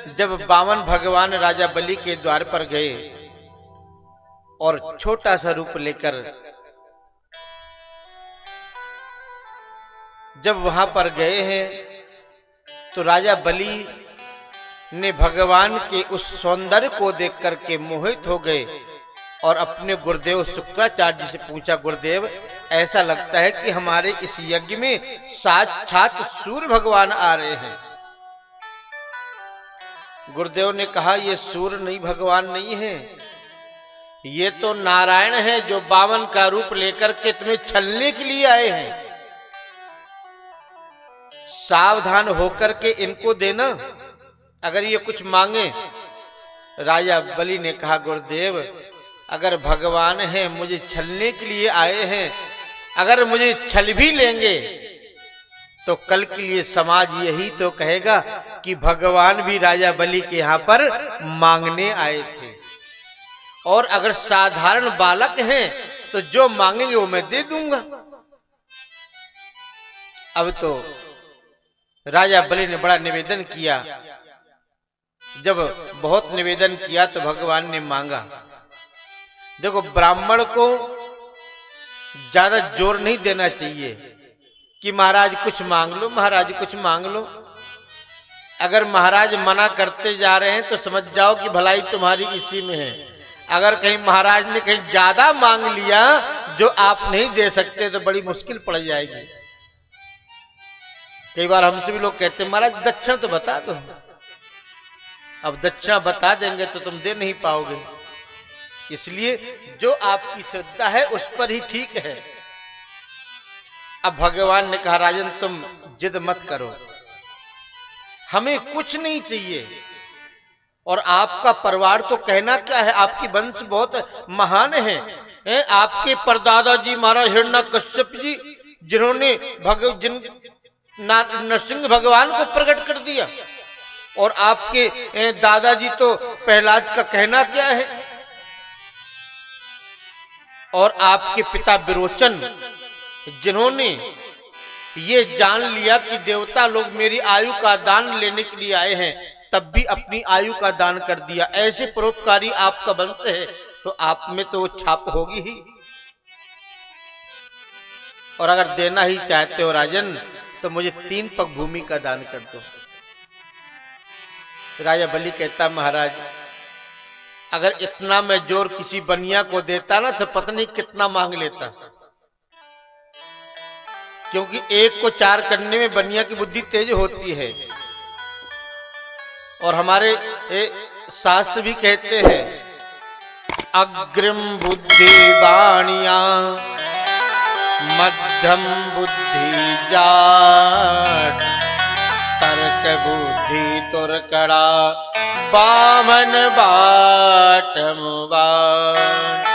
जब बामन भगवान राजा बलि के द्वार पर गए और छोटा सा रूप लेकर जब वहां पर गए हैं तो राजा बलि ने भगवान के उस सौंदर्य को देख करके मोहित हो गए और अपने गुरुदेव शुक्राचार्य जी से पूछा, गुरुदेव ऐसा लगता है कि हमारे इस यज्ञ में साक्षात सूर्य भगवान आ रहे हैं। गुरुदेव ने कहा, ये सूर्य नहीं, भगवान नहीं है, ये तो नारायण है जो बामन का रूप लेकर के तुम्हें छलने के लिए आए हैं। सावधान होकर के इनको देना अगर ये कुछ मांगे। राजा बलि ने कहा, गुरुदेव अगर भगवान है मुझे छलने के लिए आए हैं, अगर मुझे छल भी लेंगे तो कल के लिए समाज यही तो कहेगा कि भगवान भी राजा बलि के यहां पर मांगने आए थे। और अगर साधारण बालक हैं तो जो मांगेंगे वो मैं दे दूंगा। अब तो राजा बलि ने बड़ा निवेदन किया। जब बहुत निवेदन किया तो भगवान ने मांगा। देखो, ब्राह्मण को ज्यादा जोर नहीं देना चाहिए कि महाराज कुछ मांग लो, महाराज कुछ मांग लो। अगर महाराज मना करते जा रहे हैं तो समझ जाओ कि भलाई तुम्हारी इसी में है। अगर कहीं महाराज ने कहीं ज्यादा मांग लिया जो आप नहीं दे सकते तो बड़ी मुश्किल पड़ जाएगी। कई बार हमसे भी लोग कहते हैं, महाराज दक्षिणा तो बता दो। अब दक्षिणा बता देंगे तो तुम दे नहीं पाओगे, इसलिए जो आपकी श्रद्धा है उस पर ही ठीक है। अब भगवान ने कहा, राजन तुम जिद मत करो, हमें कुछ नहीं चाहिए। और आपका परिवार तो कहना क्या है, आपकी वंश बहुत महान है। आपके परदादा जी महाराज हिरण्यकश्यप जी जिन्होंने नरसिंह भगवान को प्रकट कर दिया, और आपके दादाजी तो प्रहलाद का कहना क्या है, और आपके पिता विरोचन जिन्होंने ये जान लिया कि देवता लोग मेरी आयु का दान लेने के लिए आए हैं, तब भी अपनी आयु का दान कर दिया। ऐसे परोपकारी आपका वंश है तो आप में तो वो छाप होगी ही। और अगर देना ही चाहते हो राजन तो मुझे 3 पग भूमि का दान कर दो। राजा बलि कहता, महाराज अगर इतना मैं जोर किसी बनिया को देता ना तो पता नहीं कितना मांग लेता, क्योंकि 1 को 4 करने में बनिया की बुद्धि तेज होती है। और हमारे शास्त्र भी कहते हैं, अग्रिम बुद्धि वाणिया मध्यम बुद्धि जाट, तर्क बुद्धि तुरकड़ा बामन बाटम बाट।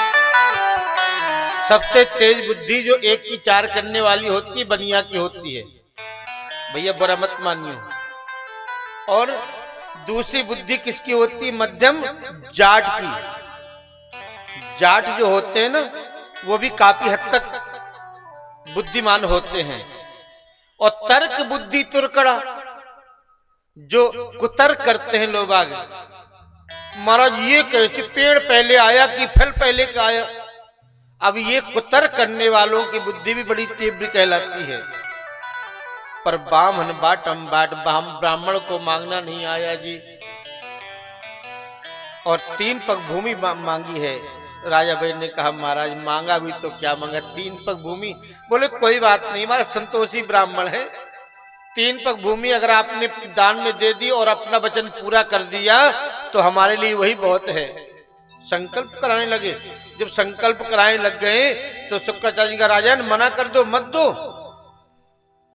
सबसे तेज बुद्धि जो 1 की 4 करने वाली होती है बनिया की होती है, भैया बुरा मत मानिए। और दूसरी बुद्धि किसकी होती है? मध्यम जाट की। जाट जो होते हैं ना वो भी काफी हद तक बुद्धिमान होते हैं। और तर्क बुद्धि तुरकड़ा, जो कुतर्क करते हैं लोग आगे, महाराज ये कैसे पेड़ पहले आया कि फल पहले का आया। अब ये कुतर्क करने वालों की बुद्धि भी बड़ी तीव्र कहलाती है। पर बामन बाटम बाट, ब्राह्मण को मांगना नहीं आया जी। और 3 पग भूमि मांगी है। राजा भाई ने कहा, महाराज मांगा भी तो क्या मांगा, 3 पग भूमि। बोले कोई बात नहीं, हमारा संतोषी ब्राह्मण है, 3 पग भूमि अगर आपने दान में दे दी और अपना वचन पूरा कर दिया तो हमारे लिए वही बहुत है। संकल्प कराने लगे। जब संकल्प कराने लग गए तो शुक्राचार्य जी का, राजन मना कर दो, मत दो,